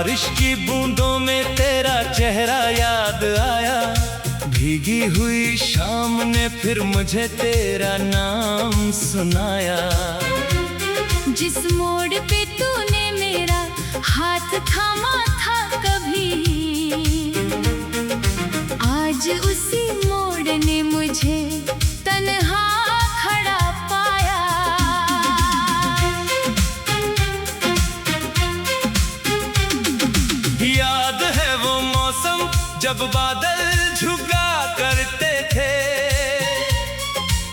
बारिश की बूंदों में तेरा चेहरा याद आया। भीगी हुई शाम ने फिर मुझे तेरा नाम सुनाया। जिस मोड़ पे तूने मेरा हाथ थामा था कभी, आज उसी मोड़ ने मुझे तन्हा खड़ा पाया। याद है वो मौसम जब बादल झुका करते थे,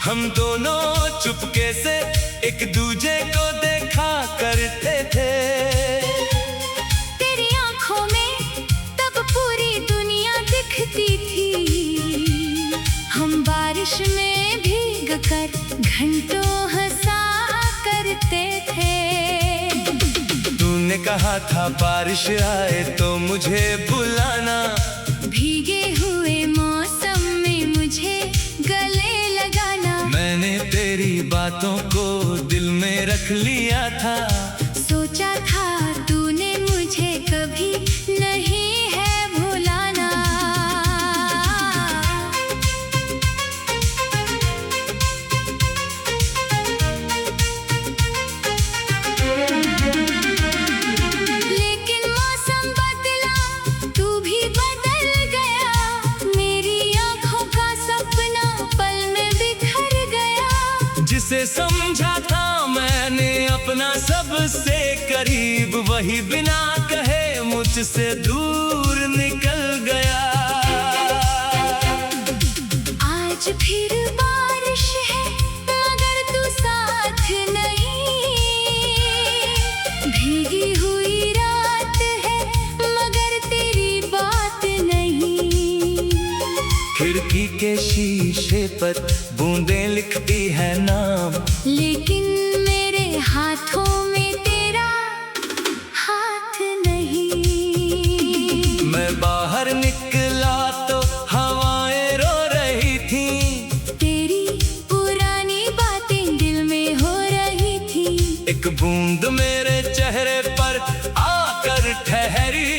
हम दोनों चुपके से एक दूजे को देखा करते थे। तेरी आंखों में तब पूरी दुनिया दिखती थी, हम बारिश में भीग कर घंटों हंसा करते थे। तूने कहा था बारिश आए तो मुझे बुलाना, भीगे हुए मौसम में मुझे गले लगाना। मैंने तेरी बातों को दिल में रख लिया था। सोचा था तूने मुझे कभी नहीं है भुलाना। लेकिन मौसम बदला, तू भी बदल गया। मेरी आंखों का सपना पल में बिखर गया। जिसे समझा था मैंने अपना सबसे करीब, वही बिना कहे मुझसे दूर निकल गया। आज फिर बारिश है मगर तू साथ नहीं, भीगी हुई रात है मगर तेरी बात नहीं। खिड़की के शीशे पर बूंदें लिखती है नाम, लेकिन मेरे हाथों में तेरा हाथ नहीं। मैं बाहर निकला तो हवाएं रो रही थी, तेरी पुरानी बातें दिल में हो रही थी। एक बूंद मेरे चेहरे पर आकर ठहरी,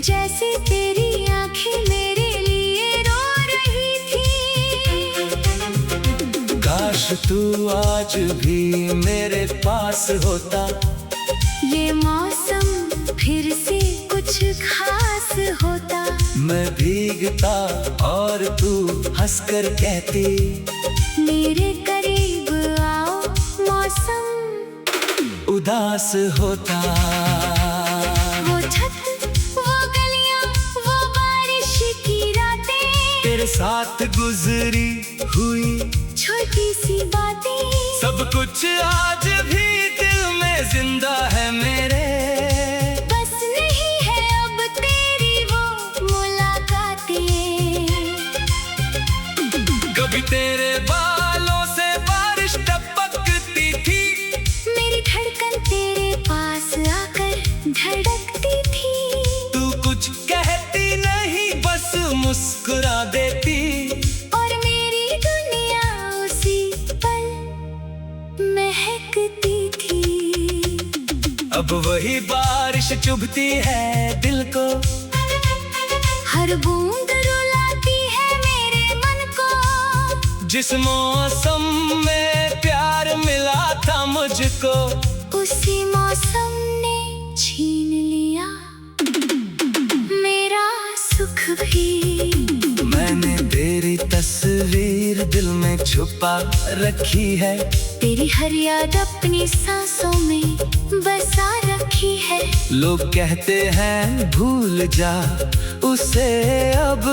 जैसे तेरी आंखें मेरे लिए रो रही थी। काश तू आज भी मेरे पास होता, ये मौसम फिर से कुछ खास होता। मैं भीगता और तू हंसकर कहती, मेरे करीब आओ मौसम उदास होता। वो छत, वो गलियां, वो बारिश की रातें, तेरे साथ गुजरी हुई छोटी सी बातें, सब कुछ आज भी दिल में जिंदा है मेरे। बस नहीं है अब तेरी वो मुलाकातें। कभी तेरे बालों से बारिश टपकती थी, मेरी धड़कन तेरे पास आकर धड़कती थी। तू कुछ कहती नहीं बस मुस्कुरा देती, और मेरी दुनिया उसी पल महकती थी। अब वही बारिश चुभती है दिल को, हर बूंद रुलाती है मेरे मन को। जिस मौसम में प्यार मिला था मुझको, उसी मौसम ने छीन लिया मेरा सुख भी। मैंने तेरी तस्वीर दिल में छुपा रखी है, तेरी हर याद अपनी सांसों में बसा रखी है। लोग कहते हैं भूल जा उसे अब,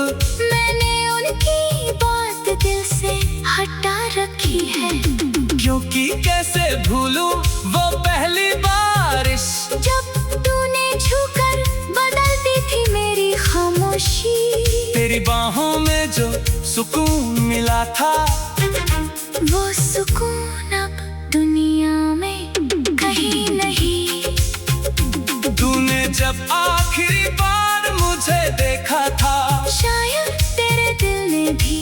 मैंने उनकी बात दिल से हटा रखी है। क्योंकि कैसे भूलूं वो पहली बारिश, जब तूने छूकर बदलती थी मेरी खामोशी। तेरी बाहों में जो सुकून मिला था, वो सुकून अब दुनिया में कहीं नहीं। तूने जब आखिरी बार मुझे देखा था, शायद तेरे दिल ने भी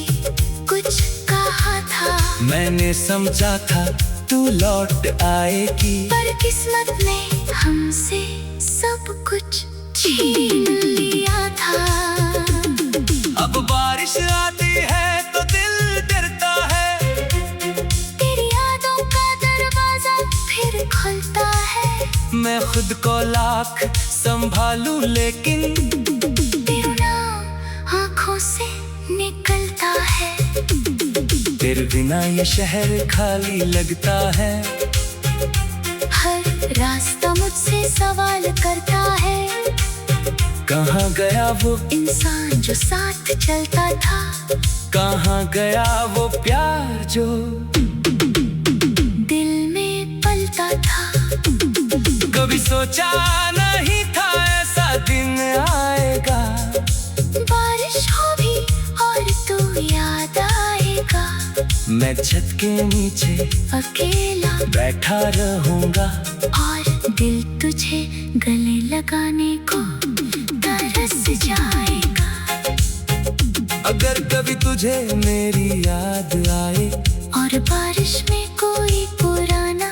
कुछ कहा था। मैंने समझा था तू लौट आएगी, पर किस्मत ने हमसे सब कुछ छीन लिया था। अब बारिश आती है तो दिल डरता है, तेरी यादों का दरवाजा फिर खुलता है। मैं खुद को लाख संभालूं लेकिन तेरा नाम आँखों से निकलता है। तेरे बिना ये शहर खाली लगता है। हर रास्ता मुझसे सवाल करता है, कहाँ गया वो इंसान जो साथ चलता था। कहाँ गया वो प्यार जो दिल में पलता था। कभी सोचा नहीं था ऐसा दिन आएगा। बारिश हो भी और तू याद आएगा। मैं छत के नीचे अकेला बैठा रहूंगा और दिल तुझे गले लगाने को तरस जाएगा। अगर कभी तुझे मेरी याद आए और बारिश में कोई पुराना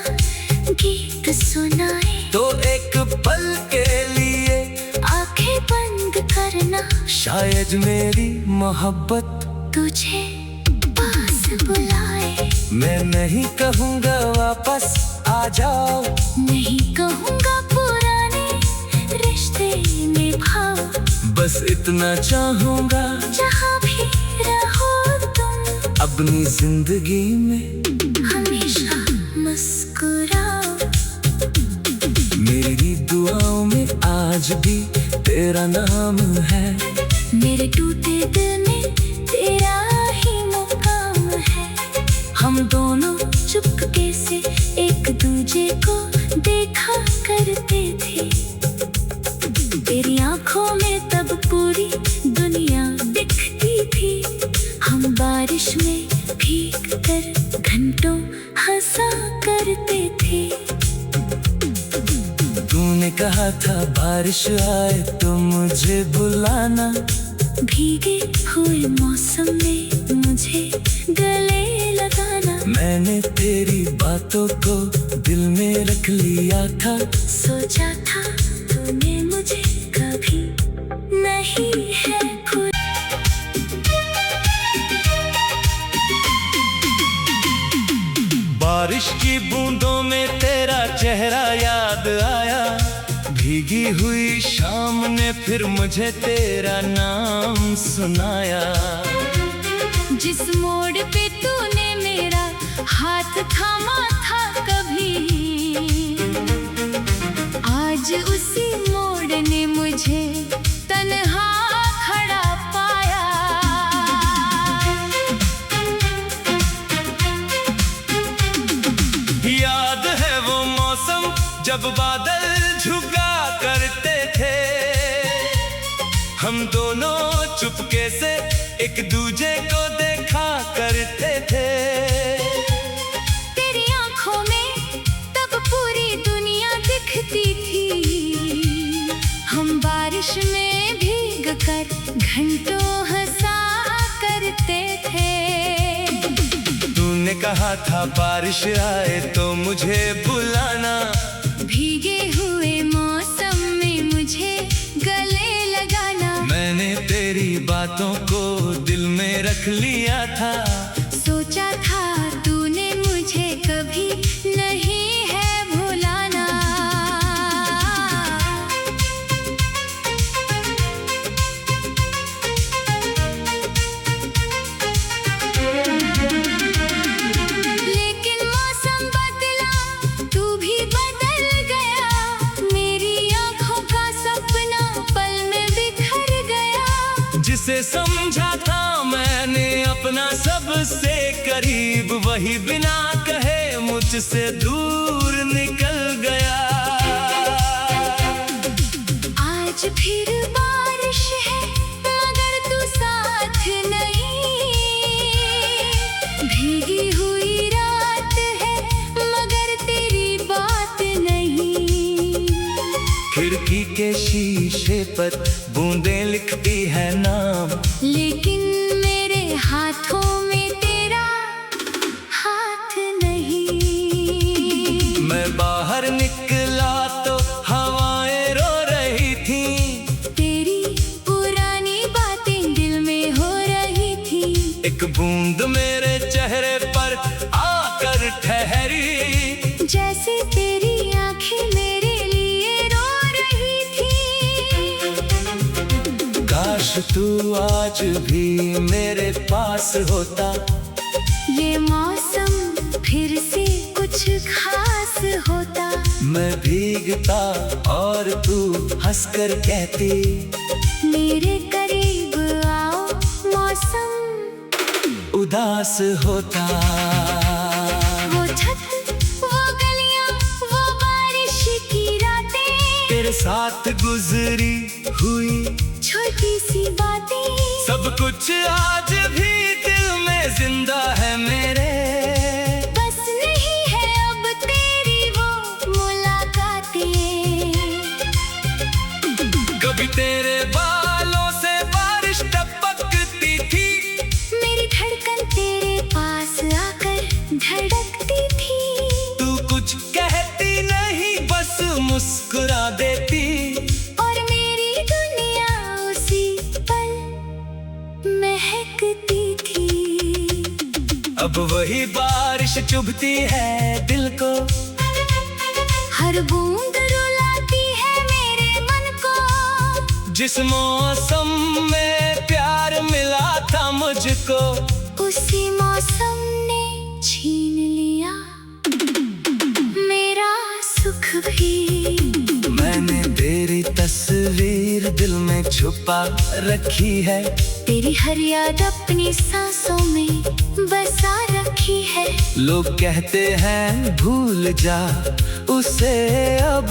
गीत सुनाए, तो एक पल के लिए आंखें बंद करना। शायद मेरी मोहब्बत तुझे पास बुलाए। मैं नहीं कहूँगा वापस आ जाओ, नहीं कहूँगा पुराने रिश्ते निभाओ। बस इतना चाहूँगा जहाँ भी रहो तुम अपनी जिंदगी में हमेशा मुस्कुराओ। मेरी दुआओं में आज भी तेरा नाम है। मेरे टूटे दिल में तेरा ही मुकाम है। हम दोनों चुपके से एक दूजे को देखा करते थे। तेरी आंखों में तब पूरी दुनिया दिखती थी। हम बारिश में भीग कर घंटों हंसा करते थे। तूने कहा था बारिश आए तो मुझे बुलाना। भीगे हुए मौसम में मुझे गले लगाना। मैंने तेरी बातों को दिल में रख लिया था। सोचा था तूने मुझे कभी नहीं है भूला। बारिश की बूंदों में तेरा चेहरा याद आया। भीगी हुई शाम ने फिर मुझे तेरा नाम सुनाया। जिस मोड़ पे तूने मेरा हाथ थामा था कभी, आज उसी मोड़ ने मुझे तन्हा खड़ा पाया। याद है वो मौसम जब बादल झुका करते थे। हम दोनों चुपके से एक दूजे को देखा करते थे। तेरी आंखों में तब पूरी दुनिया दिखती थी। हम बारिश में भीग कर घंटों हंसा करते थे। तूने कहा था बारिश आए तो मुझे बुलाना। भीगे हुए मौसम में मुझे गले लगाना। मैंने तेरी बातों को दिल में रख लिया था। सोचा था तूने मुझे कभी नहीं है भुलाना। लेकिन मौसम बदला, तू भी बदल गया। मेरी आंखों का सपना पल में बिखर गया। जिसे समझा था मैंने अपना सबसे करीब, वही बिना कहे मुझसे दूर निकल गया। आज फिर बारिश है मगर तू साथ नहीं। भीगी हुई रात है मगर तेरी बात नहीं। खिड़की के शीशे पर बूंदें लिखती है नाम, लेकिन मेरे हाथों में तेरा हाथ नहीं। मैं बाहर निकला तो हवाएं रो रही थीं। ठहरी। जैसे तेरी आंखें मेरे लिए रो रही थी। काश तू आज भी मेरे पास होता। ये मौसम फिर से कुछ खास होता। मैं भीगता और तू हंसकर कहती, मेरे करीब आओ, मौसम उदास होता। वो छत, वो गलियां, वो बारिश की रातें, तेरे साथ गुजरी हुई छोटी सी बातें, सब कुछ आज भी दिल में जिंदा है मेरे। बस नहीं है अब तेरी वो मुलाकातें। कभी तेरे बालों से बारिश टपकती थी। मेरी धड़कन तेरे पास आकर धड़कती थी। तू कुछ कहती नहीं, बस मुस्कुरा देती। और मेरी दुनिया उसी पल महकती थी। अब वही बारिश चुभती है दिल को, हर बूंद रुलाती है मेरे मन को। जिस मौसम में प्यार मिला था मुझको, उसी मौसम ने छीन लिया मेरा सुख भी। मैंने तेरी तस्वीर दिल में छुपा रखी है। तेरी हर याद अपनी सांसों में बसा रखी है। लोग कहते हैं भूल जा उसे अब,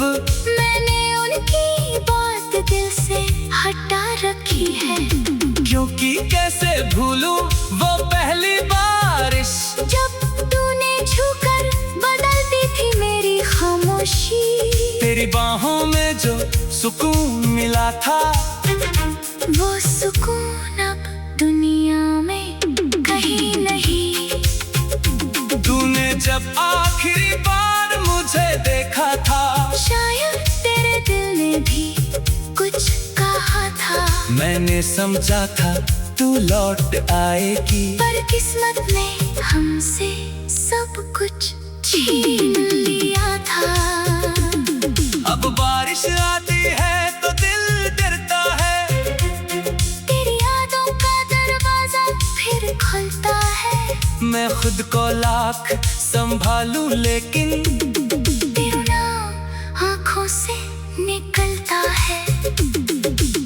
मैंने उनकी बात दिल से हटा रखी है। क्योंकि कैसे भूलूं वो पहली बारिश, जब तूने छूकर बदलती थी मेरी खामोशी। तेरी बाहों में जो सुकून मिला था, वो सुकून अब दुनिया में कहीं नहीं। तूने जब आखिरी बार मुझे देखा था, शायद तेरे दिल ने भी कुछ कहा था। मैंने समझा था तू लौट आएगी, पर किस्मत ने हमसे सब कुछ छीन लिया था। अब बारिश आती है तो दिल डरता है। तेरी यादों का दरवाजा फिर खुलता है। मैं खुद को लाख संभालूं लेकिन तेरा नाम आँखों से निकलता है।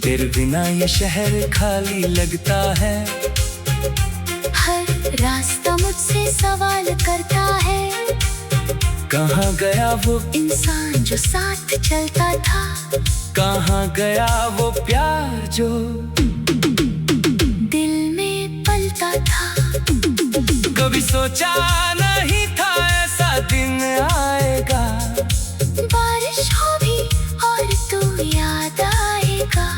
तेरे बिना ये शहर खाली लगता है। हर रास्ता मुझसे सवाल करता है। कहाँ गया वो इंसान जो साथ चलता था। कहाँ गया वो प्यार जो दिल में पलता था। कभी सोचा नहीं था ऐसा दिन आएगा। बारिश हो भी और तू याद आएगा।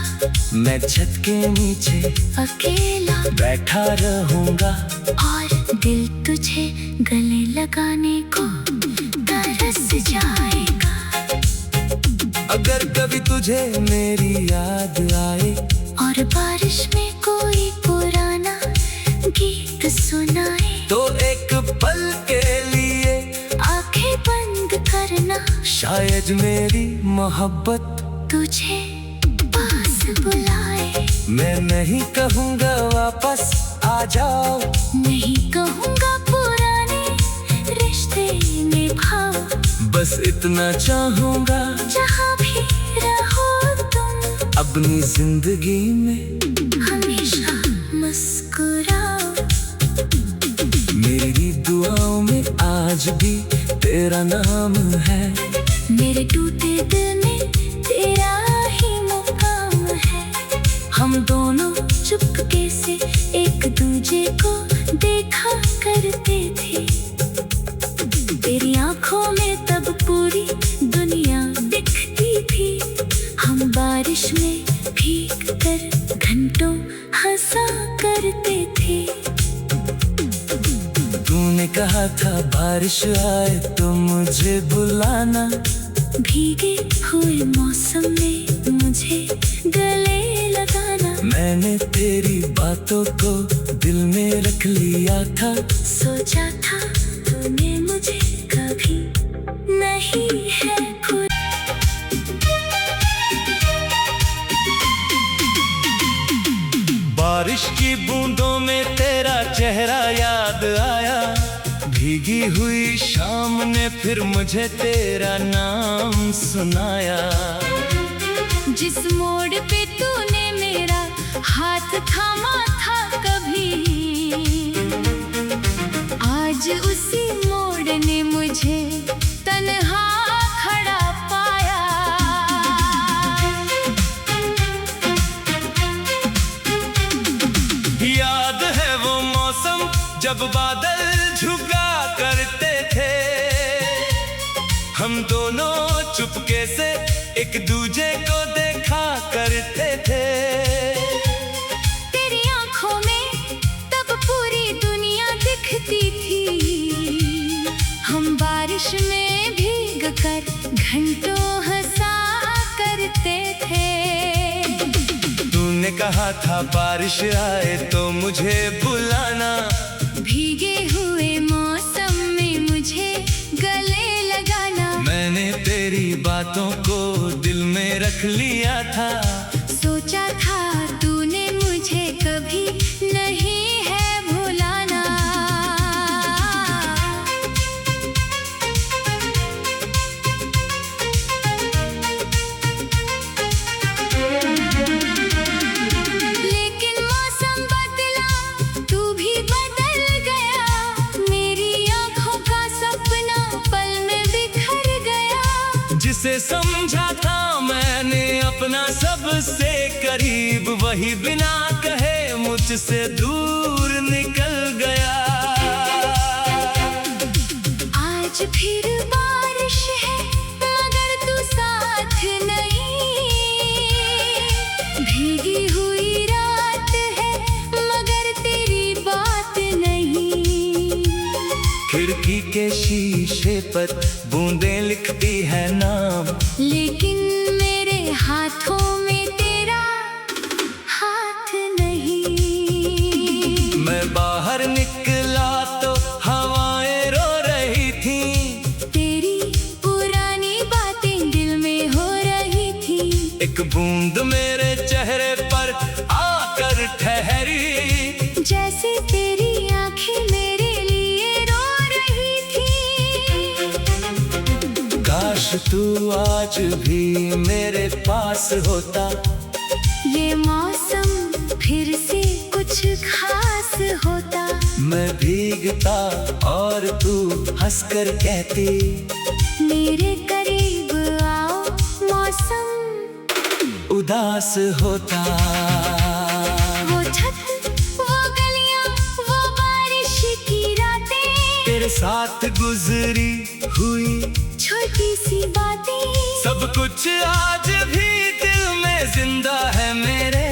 मैं छत के नीचे अकेला बैठा रहूंगा, और दिल तुझे गले लगाने को तरस जाएगा। अगर कभी तुझे मेरी याद आए और बारिश में कोई पुराना गीत सुनाए, तो एक पल के लिए आंखें बंद करना। शायद मेरी मोहब्बत तुझे पास बुलाए। मैं नहीं कहूँगा वापस आ जाओ, नहीं कहूँगा पुराने रिश्ते निभाओ। बस इतना चाहूँगा जहाँ भी रहो तुम, अपनी जिंदगी में हमेशा मुस्कुराओ। मेरी दुआओं में आज भी तेरा नाम है। मेरे टूटे दिल में तेरा ही मुकाम है। हम दोनों चुपके से एक दूजे को देखा करते थे। तेरी आंखों में तब पूरी दुनिया दिखती थी। हम बारिश में भीग कर घंटों हंसा करते थे। तूने कहा था बारिश आए तो मुझे बुलाना। भीगे हुए मौसम में मुझे गले लगाना। मैंने तेरी बातों को दिल में रख लिया था। सोचा था तूने मुझे हुई शाम ने फिर मुझे तेरा नाम सुनाया। जिस मोड़ पे तूने मेरा हाथ थामा था कभी, आज उसी मोड़ ने मुझे तन्हा खड़ा पाया। याद है वो मौसम जब बादल झुका करते थे, हम दोनों चुपके से एक दूजे को देखा करते थे। तेरी आंखों में तब पूरी दुनिया दिखती थी, हम बारिश में भीग कर घंटों हंसा करते थे। तूने कहा था बारिश आए तो मुझे बुलाना, भीगे हुए मौसम में मुझे गले लगाना। मैंने तेरी बातों को दिल में रख लिया था, सोचा था तूने मुझे कभी नहीं है भुलाना। लेकिन मौसम बदला, तू भी बदल गया, मेरी आंखों का सपना पल में बिखर गया। जिसे समझा था मैंने अपना सबसे करीब, वही बिना कहे मुझसे दूर निकल गया। आज फिर बारिश है मगर तू साथ नहीं, भीगी हुई रात है मगर तेरी बात नहीं। खिड़की के शीशे पर बूंदें लिखती है नाम, लेकिन मेरे हाथों में तेरा हाथ नहीं। मैं बाहर निकला तो हवाएं रो रही थी, तेरी पुरानी बातें दिल में हो रही थी। एक बूंद मेरे चेहरे पर आकर ठहरी, जैसे तेरी आंखें मेरे लिए रो रही थी। काश तू आज भी मेरे पास होता, ये मौसम फिर से कुछ खास होता। मैं भीगता और तू हंसकर कहती, मेरे करीब आओ, मौसम उदास होता। वो छत, वो गलियां, वो बारिश की रातें, तेरे साथ गुजरी हुई छोटी सी बातें, सब कुछ आज भी दिल में जिंदा है मेरे।